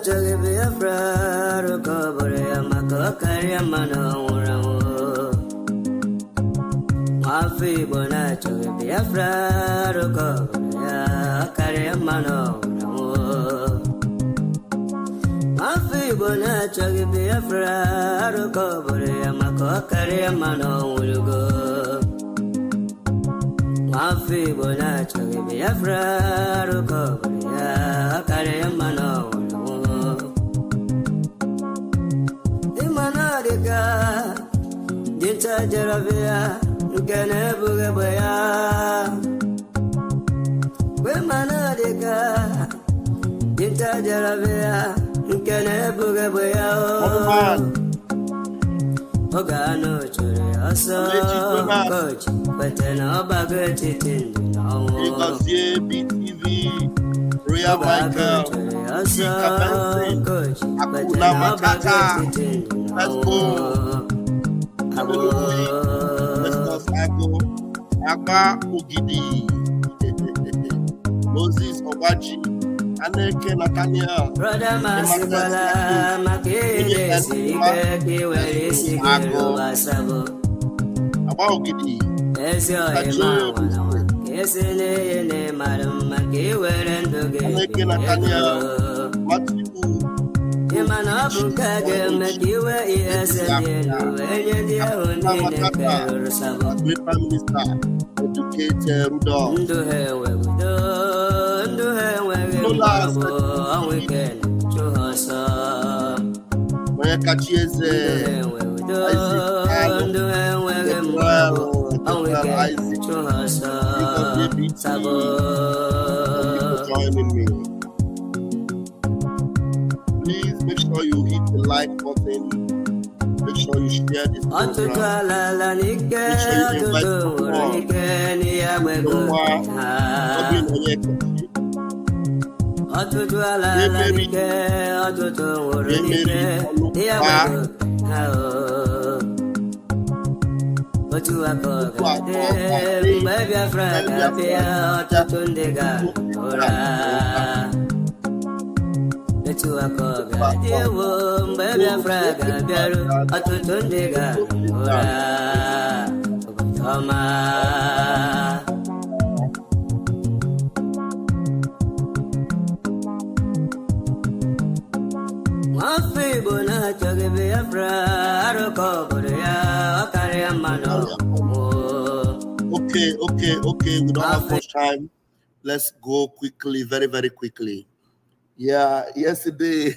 chogi Biafra, Rokobore, Makokari, Mano, Mafi Bona chogi Biafra, Rokobore, Kari, Mano, Mafi Bona chogi Biafra, Rokobore, Makokari, Mano, Mafi Bona chogi Biafra, Rokobore, Kari, Mano. Dinta Jaravia, Gane Bugabaya, Wemanadica, Dinta Jaravia, Gane Bugabaya, Ogano Churiasa, Coach, but an obagated BTV, Royal Michael, Coach, but an obagated. Let's go. Let's go. Ekpa Ogidi. Moses Obaji. Aneke Nathaniel. Brother Masibala, Makede, Sike, where is he? Ekpa Ogidi. Yes, your Emma. Yes, in Madam Maki, where and the Aneke Nathaniel. Matthew. Imanabuka make you yes and you only Prime Minister, educate Rudolph. Do her where we can to us. Moyaka Chieze. Do her where we can to us. Joining me. Please make sure you hit the like button. Make sure you share this program. Make sure you invite to a coga, dear woman, baby, a fraga, beru, a tutundiga, ora, Toma. Mafi bona chogi Biafra, Rokoborea, Akaria Mano. Okay. We don't have much time. Let's go quickly, very quickly. Yeah, yesterday,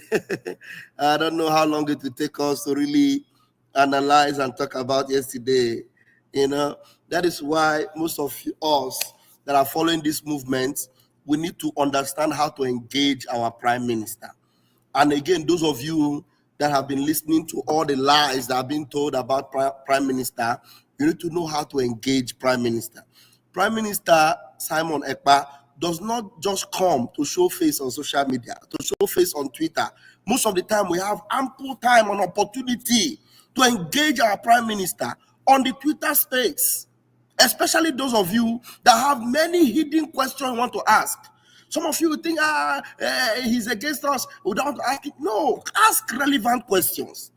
I don't know how long it will take us to really analyze and talk about yesterday. You know, that is why most of us that are following this movement, we need to understand how to engage our prime minister. And again, those of you that have been listening to all the lies that have been told about prime minister, you need to know how to engage prime minister. Prime Minister Simon Ekpa does not just come to show face on social media, to show face on Twitter. Most of the time, we have ample time and opportunity to engage our prime minister on the Twitter space, especially those of you that have many hidden questions you want to ask. Some of you think, he's against us without asking. No, ask relevant questions.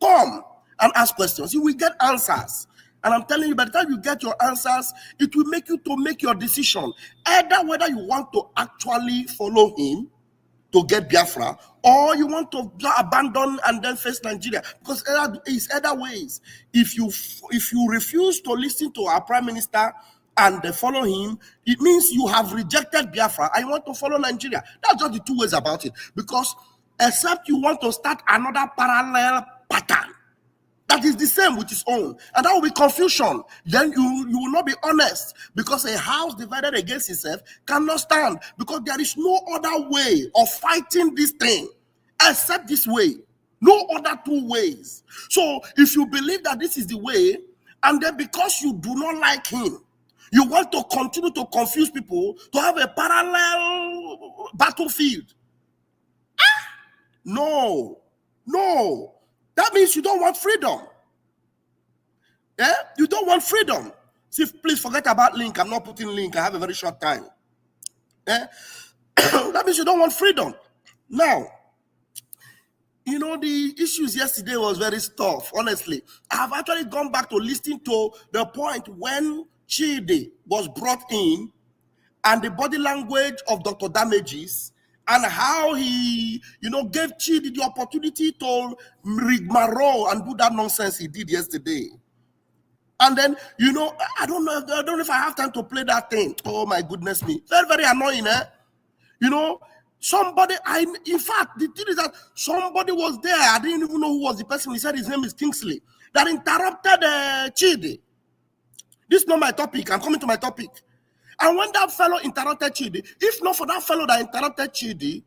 Come and ask questions. You will get answers. And I'm telling you, by the time you get your answers, it will make you to make your decision. Either whether you want to actually follow him to get Biafra, or you want to abandon and then face Nigeria. Because it's either ways. If you refuse to listen to our prime minister and follow him, it means you have rejected Biafra and you want to follow Nigeria. That's just the two ways about it. Because except you want to start another parallel pattern that is the same with his own, and that will be confusion. Then you will not be honest, because a house divided against itself cannot stand, because there is no other way of fighting this thing except this way. No other two ways. So if you believe that this is the way, and then because you do not like him, you want to continue to confuse people, to have a parallel battlefield. No. That means you don't want freedom. Yeah? You don't want freedom. See, please forget about link. I'm not putting link. I have a very short time. Yeah? That means you don't want freedom. Now, you know, the issues yesterday was very tough, honestly. I have actually gone back to listening to the point when Chidi was brought in and the body language of Dr. Damages and how he, you know, gave Chidi the opportunity to rigmarole and do that nonsense he did yesterday. And then, you know, I don't know if I have time to play that thing. Oh my goodness me. Very, very annoying, eh? You know, somebody, in fact, the thing is that somebody was there. I didn't even know who was the person. He said his name is Kingsley. That interrupted Chidi. This is not my topic. I'm coming to my topic. And when that fellow interrupted Chidi, if not for that fellow that interrupted Chidi,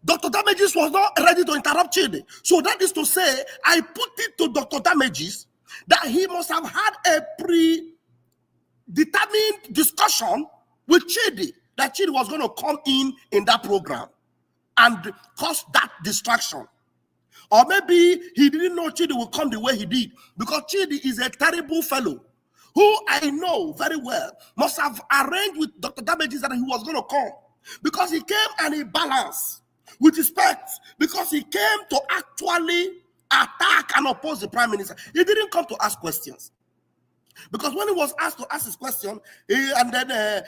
Dr. Damages was not ready to interrupt Chidi. So that is to say, I put it to Dr. Damages that he must have had a predetermined discussion with Chidi, that Chidi was going to come in that program and cause that distraction. Or maybe he didn't know Chidi would come the way he did, because Chidi is a terrible fellow who I know very well must have arranged with Dr. Damages that he was going to come, because he came and he balanced with respect, because he came to actually attack and oppose the prime minister. He didn't come to ask questions, because when he was asked to ask his question, and then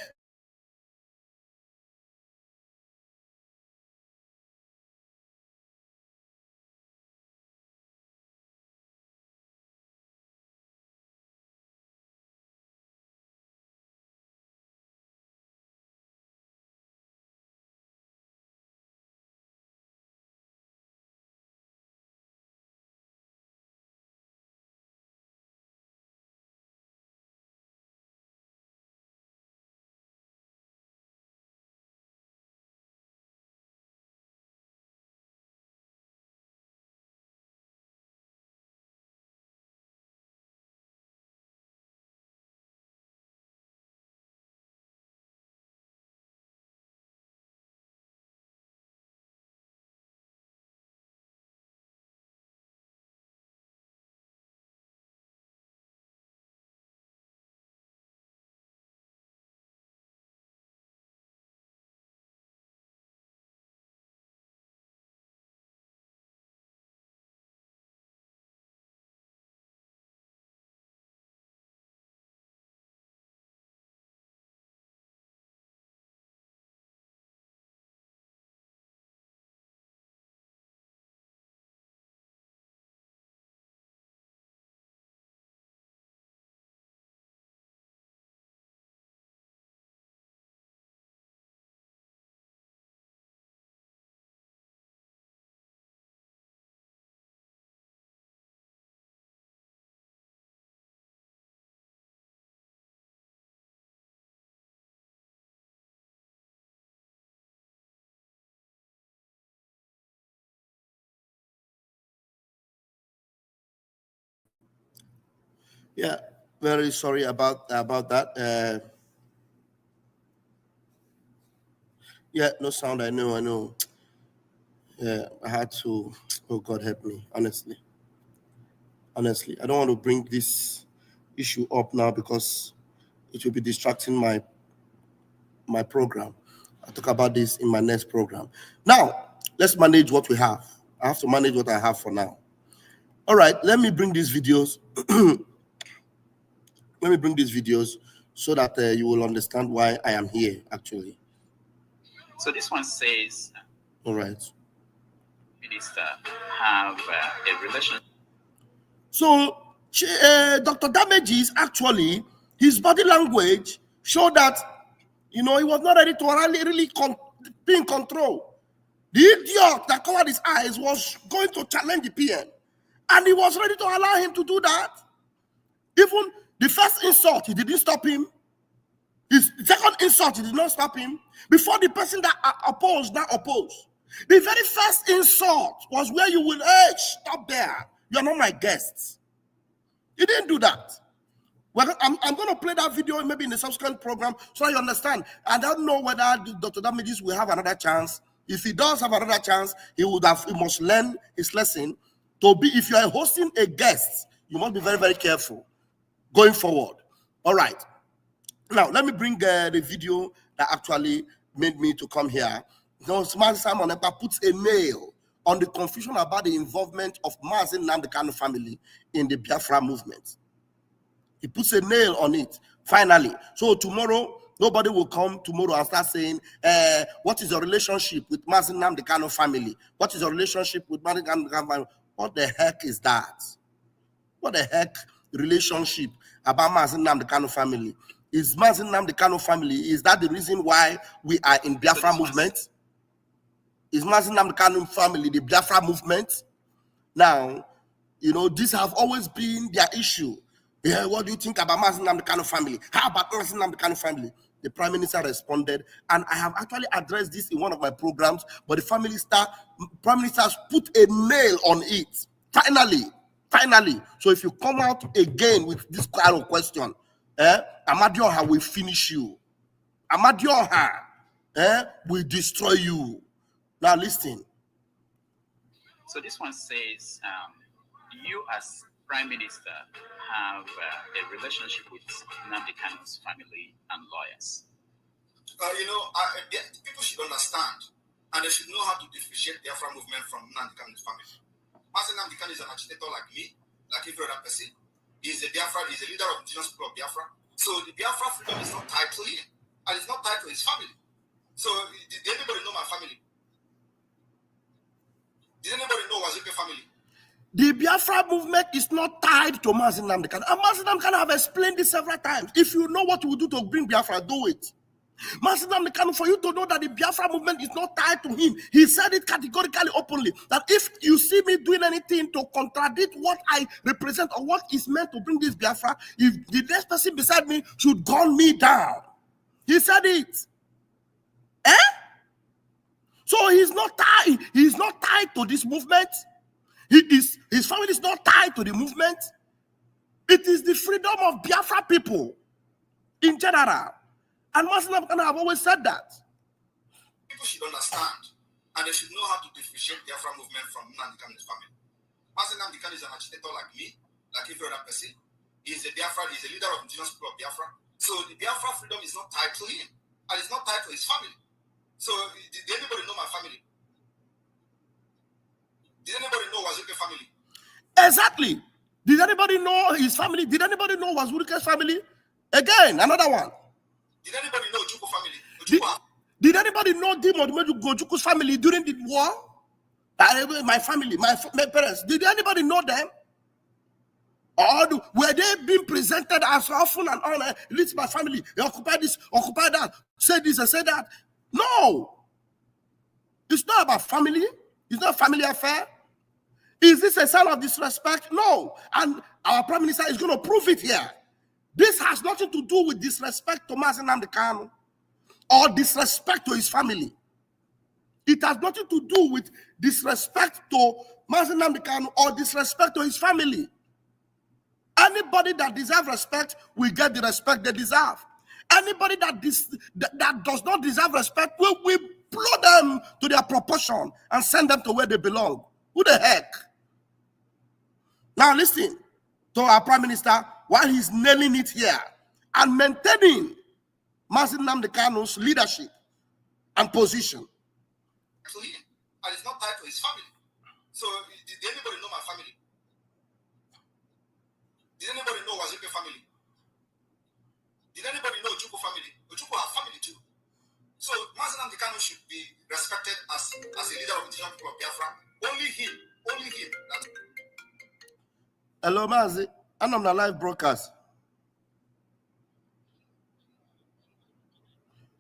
yeah, very sorry about that. Yeah, no sound. I know. Yeah, I had to. Oh God, help me. Honestly, I don't want to bring this issue up now because it will be distracting my program. I'll talk about this in my next program. Now, let's manage what we have. I have to manage what I have for now. All right, let me bring these videos. Let me bring these videos so that you will understand why I am here, actually. So this one says, all right, minister have a relationship. So, Dr. Damages, actually, his body language showed that, you know, he was not ready to really be in control. The idiot that covered his eyes was going to challenge the PM, and he was ready to allow him to do that. Even the first insult, he didn't stop him. His second insult, he did not stop him. Before the person that opposed, now opposed. The very first insult was where you will, hey, stop there. You're not my guests. He didn't do that. Well, I'm going to play that video maybe in the subsequent program so you understand. I don't know whether Dr. Damages will have another chance. If he does have another chance, he must learn his lesson to be, if you are hosting a guest, you must be very, very careful going forward. All right. Now, let me bring the video that actually made me to come here Simon Ekpa puts a nail on the confusion about the involvement of Mazi Nnamdi Kanu family in the Biafra movement. He puts a nail on it, finally. So tomorrow, nobody will come tomorrow and start saying, what is your relationship with Mazi Nnamdi Kanu family? What is your relationship with Mazi Nnamdi Kanu family? What the heck is that? What the heck relationship about Mazi Nnamdi Kanu family? Is Mazi Nnamdi Kanu family, is that the reason why we are in Biafra movement? Is Mazi Nnamdi Kanu family the Biafra movement? Now, you know, these have always been their issue. Yeah, what do you think about Mazi Nnamdi Kanu family? How about Mazi Nnamdi Kanu family? The Prime Minister responded, and I have actually addressed this in one of my programs, but the Prime Minister has put a nail on it. Finally. So if you come out again with this kind of question, Amadioha will finish you. Amadioha will destroy you. Now listen. So this one says, you as Prime Minister have a relationship with Nnamdi Kanu's family and lawyers. People should understand, and they should know how to differentiate the Biafra movement from Nnamdi Kanu's family. Mazi Nnamdi Kanu is an agitator like me, like every other person. He's a leader of the indigenous people of Biafra. So the Biafra freedom is not tied to him, and it's not tied to his family. So did anybody know my family? Did anybody know Wazuke family? The Biafra movement is not tied to Mazi Nnamdi Kanu. And Mazi Nnamdi Kanu have explained this several times. If you know what you will do to bring Biafra, do it. Mazi Nnamdi Kanu, for you to know that the Biafra movement is not tied to him, he said it categorically, openly, that if you see me doing anything to contradict what I represent or what is meant to bring this Biafra, if the next person beside me should gun me down. He said it. So he's not tied to this movement. His family is not tied to the movement. It is the freedom of Biafra people in general. And Mazi Nnamdi Kanu have always said that. People should understand, and they should know how to differentiate the Biafra movement from Nnamdi Kanu's family. Mazi Nnamdi Kanu is an agitator like me, like every other person. He's a leader of the indigenous people of Biafra. So the Biafra freedom is not tied to him, and it's not tied to his family. So did anybody know my family? Did anybody know Wazuke family? Exactly. Did anybody know his family? Did anybody know Wazuke's family? Again, another one. Did anybody know Ojukwu family? Did anybody know Gojuku's family during the war? My family, my parents. Did anybody know them? Or were they being presented as often and on? It's my family. They occupy this, occupy that. Say this and say that. No. It's not about family. It's not a family affair. Is this a sign of disrespect? No. And our Prime Minister is going to prove it here. This has nothing to do with disrespect to Mazi Nnamdi Kanu or disrespect to his family. It has nothing to do with disrespect to Mazi Nnamdi Kanu or disrespect to his family. Anybody that deserves respect will get the respect they deserve. Anybody that does not deserve respect, we blow them to their proportion and send them to where they belong. Who the heck? Now listen to our Prime Minister while he's nailing it here and maintaining Mazi Nnamdi Kanu's leadership and position. To him, and it's not tied to his family. So did anybody know my family? Did anybody know Wazuke family? Did anybody know Ojukwu family? Ojukwu have family too. So Mazi Nnamdi Kanu should be respected as a leader of the indigenous people of Biafra. Only him. Hello, Mazi. I'm on the live broadcast.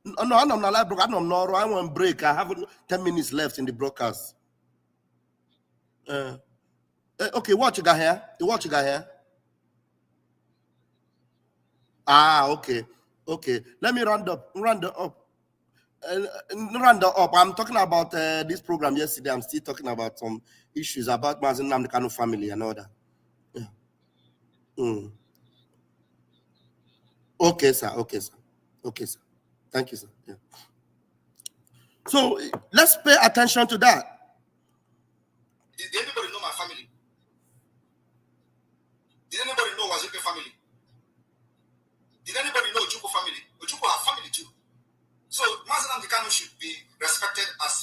No, I'm on the live broadcast. I want break. I have 10 minutes left in the broadcast. Okay, what you got here? What you got here? Okay. Let me round up. I'm talking about this program yesterday. I'm still talking about some issues about Mazi Nnamdi Kanu family and all that. Yeah. Okay, sir. Thank you, sir. Yeah. So let's pay attention to that. Did anybody know my family? Did anybody know Wazuke family? Did anybody know Ojukwu family? Ojukwu have family too. So Mazi Nnamdi Kanu should be respected as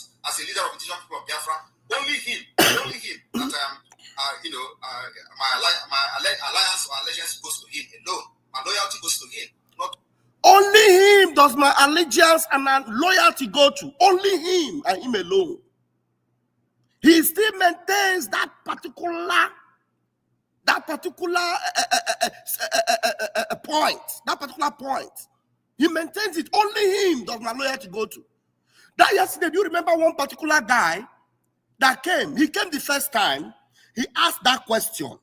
does my allegiance and my loyalty go to? Only him and him alone. He still maintains that particular point. That particular point. He maintains it. Only him does my loyalty go to. That yesterday, do you remember one particular guy that came? He came the first time. He asked that question.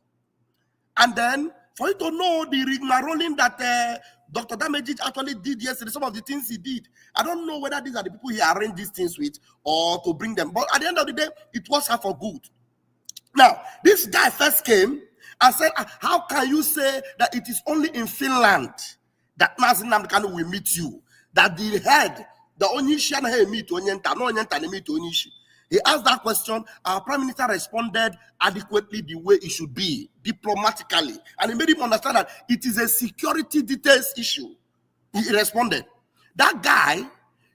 And then, for you to know the rigmarole that Dr. Damage actually did yesterday, some of the things he did, I don't know whether these are the people he arranged these things with or to bring them. But at the end of the day, it was her for good. Now, this guy first came and said, how can you say that it is only in Finland that Mazi Nnamdi Kanu will meet you? That the head, the Onishi and he meet Onyenta, no Onyenta meet Onishi. He asked that question. Our Prime Minister responded adequately the way it should be, diplomatically. And he made him understand that it is a security details issue. He responded. That guy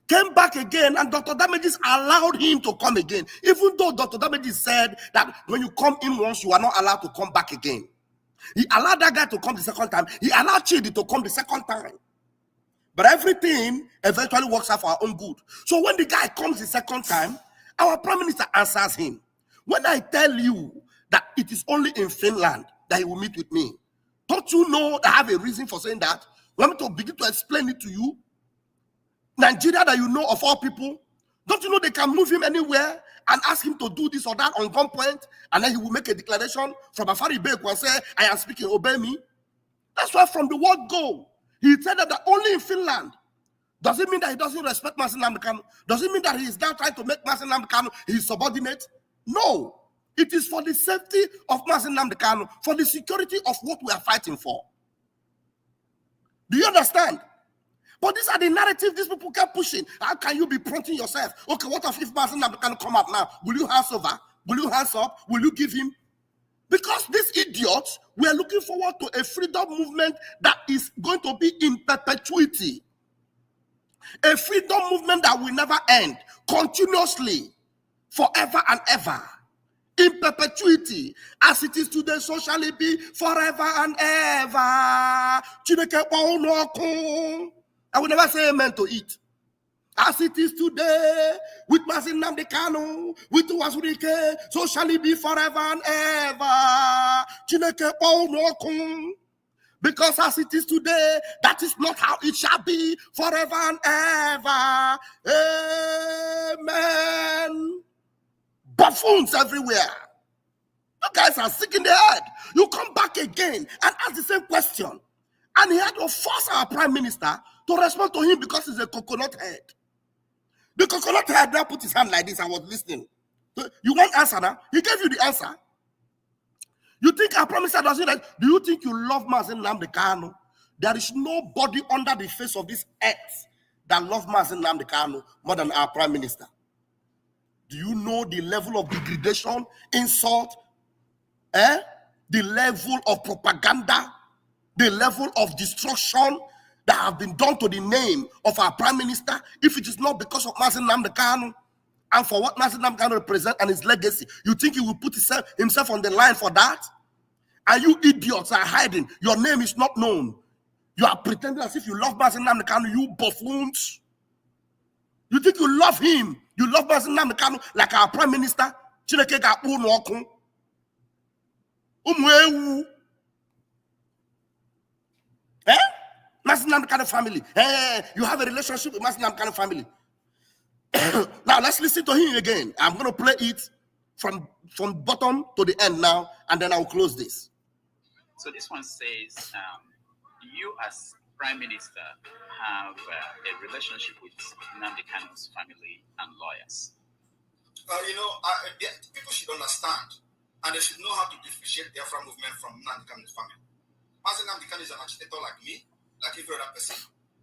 came back again, and Dr. Damages allowed him to come again, even though Dr. Damages said that when you come in once, you are not allowed to come back again. He allowed that guy to come the second time. He allowed Chidi to come the second time. But everything eventually works out for our own good. So when the guy comes the second time, our Prime Minister answers him. When I tell you that it is only in Finland that he will meet with me, don't you know I have a reason for saying that? Want me to begin to explain it to you? Nigeria that you know of all people, don't you know they can move him anywhere and ask him to do this or that on gunpoint, and then he will make a declaration from Afari Beko and say, I am speaking, obey me? That's why from the word go, he said that only in Finland. Does it mean that he doesn't respect Mazi Nnamdi Kanu? Does it mean that he is now trying to make Mazi Nnamdi Kanu his subordinate? No. It is for the safety of Mazi Nnamdi Kanu, for the security of what we are fighting for. Do you understand? But these are the narratives these people kept pushing. How can you be prompting yourself? Okay, what if Mazi Nnamdi Kanu come up now? Will you hands over? Will you hands up? Will you give him? Because these idiots were looking forward to a freedom movement that is going to be in perpetuity. A freedom movement that will never end, continuously, forever and ever, in perpetuity, as it is today, so shall it be forever and ever. I will never say amen to it. As it is today, with Mazi Nnamdi Kanu, with Wazurike, so shall it be forever and ever. Because as it is today, that is not how it shall be forever and ever. Amen. Buffoons everywhere. You guys are sick in the head. You come back again and ask the same question. And he had to force our Prime Minister to respond to him because he's a coconut head. The coconut head now put his hand like this. I was listening. You want answer now? He gave you the answer. You think our Prime Minister doesn't like? Do you think you love Mazi Nnamdi Kanu? There is nobody under the face of this earth that loves Mazi Nnamdi Kanu more than our Prime Minister. Do you know the level of degradation, insult, the level of propaganda, the level of destruction that have been done to the name of our Prime Minister? If it is not because of Mazi Nnamdi Kanu and for what Mazi Nnamdi Kanu represents and his legacy, you think he will put himself on the line for that? And you idiots are hiding. Your name is not known. You are pretending as if you love Mazi Nnamdi Kanu, you buffoons. You think you love him? You love Mazi Nnamdi Kanu like our Prime Minister? Chineke ga-akpụ unu ọkụ. Ụmụ ewu. Mazi Nnamdi Kanu family. You have a relationship with Mazi Nnamdi Kanu family. Now let's listen to him again. I'm going to play it from bottom to the end now, and then I'll close this. So this one says, you as Prime Minister have a relationship with Nnamdi Kanu's family and lawyers. People should understand, and they should know how to differentiate the Biafra movement from Nnamdi Kanu's family. Mazi Nnamdi Kanu is an agitator like me, like every other person.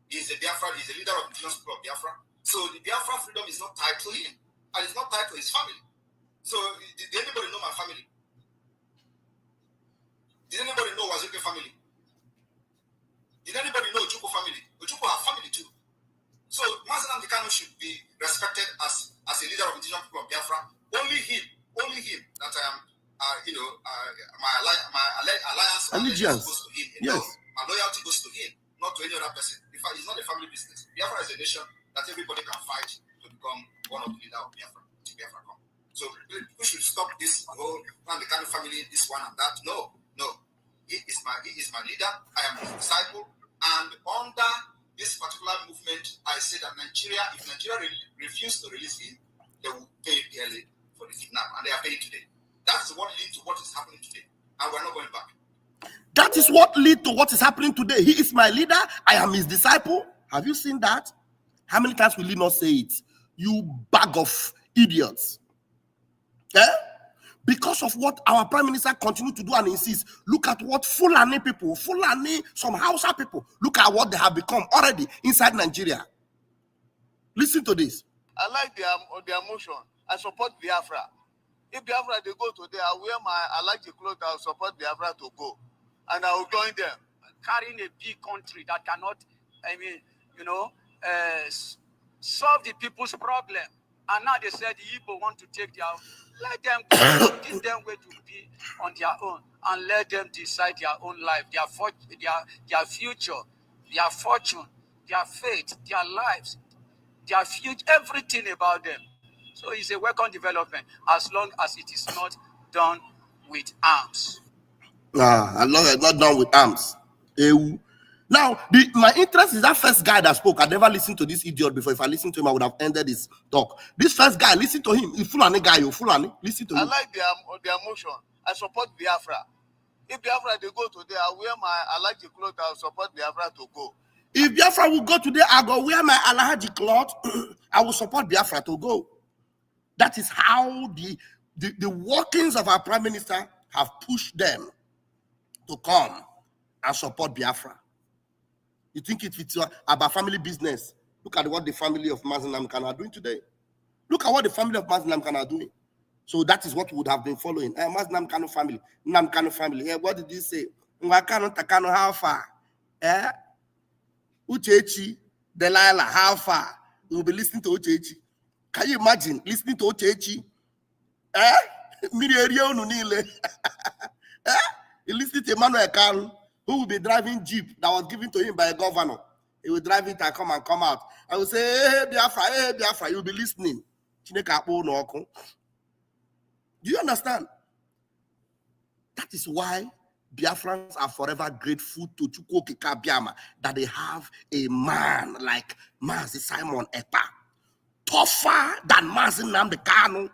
He's a leader of the indigenous people of Biafra. So the Biafra freedom is not tied to him, and it's not tied to his family. So did anybody know my family? Did anybody know Wazuke family? Did anybody know Ojuku family? Ojuku have family too. So Mazi Nnamdi Kanu should be respected as a leader of the indigenous people of Biafra. Only him that I am, my alliance goes to him. Yes. My loyalty goes to him, not to any other person. In fact, it's not a family business. Biafra is a nation that everybody can fight to become one of the leaders of Biafra. Biafra come. So people should stop this whole the kind of family, this one and that. No. He is my leader. I am his disciple. And under this particular movement, I say that if Nigeria refuse to release him, they will pay dearly for the kidnap, and they are paying today. That's what leads to what is happening today, and we're not going back. That is what leads to what is happening today. He is my leader. I am his disciple. Have you seen that? How many times will he not say it? You bag of idiots. Because of what our prime minister continues to do and insist. Look at what Fulani people, some Hausa people, look at what they have become already inside Nigeria. Listen to this. I like their motion. I support Biafra. If Biafra they go today, I like the clothes. I will support Biafra to go, and I will join them. Carrying a big country that cannot, solve the people's problem. And now they said the Igbo want to take their, let them go, give them way to be on their own, and let them decide their own life, their future, their fortune, their fate, their lives, their future, everything about them. So it's a welcome development as long as it is not done with arms. As long as it's not done with arms. Now, my interest is that first guy that spoke. I never listened to this idiot before. If I listened to him, I would have ended this talk. This first guy, listen to him. He's Fulani guy, Fulani. Listen to him. I like their motion. I support Biafra. If Biafra they go today, I like the clothes. I will support Biafra to go. If Biafra will go today, I go wear my Alahaji cloth. I will support Biafra to go. That is how the workings of our prime minister have pushed them to come and support Biafra. You think it's about family business? Look at what the family of Mazi Nnamdi Kanu are doing today. Look at what the family of Mazi Nnamdi Kanu are doing. So that is what we would have been following. Mazi Nnamdi Kanu family, Nnamdi Kanu family. What did he say? Takano, how far? Uchechi, Delilah, how far? We will be listening to Uchechi. Can you imagine listening to Uchechi? You listen to Emmanuel Kanu, who will be driving Jeep that was given to him by a governor. He will drive it and come out. I will say, hey, Biafra, you'll be listening. Do you understand? That is why Biafrans are forever grateful to Chukwuokike Abiama that they have a man like Mazi Simon Ekpa, tougher than Mazi Nnamdi Kanu,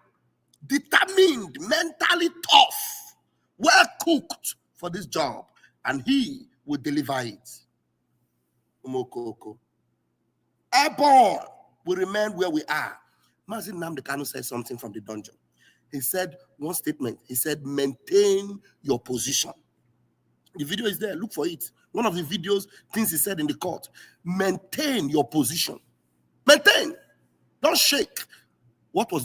determined, mentally tough, well cooked for this job, and he will deliver it. Umokoko. Airborne will remain where we are. Mazi Nnamdi Kanu said something from the dungeon. He said one statement. He said, maintain your position. The video is there. Look for it. One of the videos, things he said in the court. Maintain your position. Maintain. Don't shake. What was the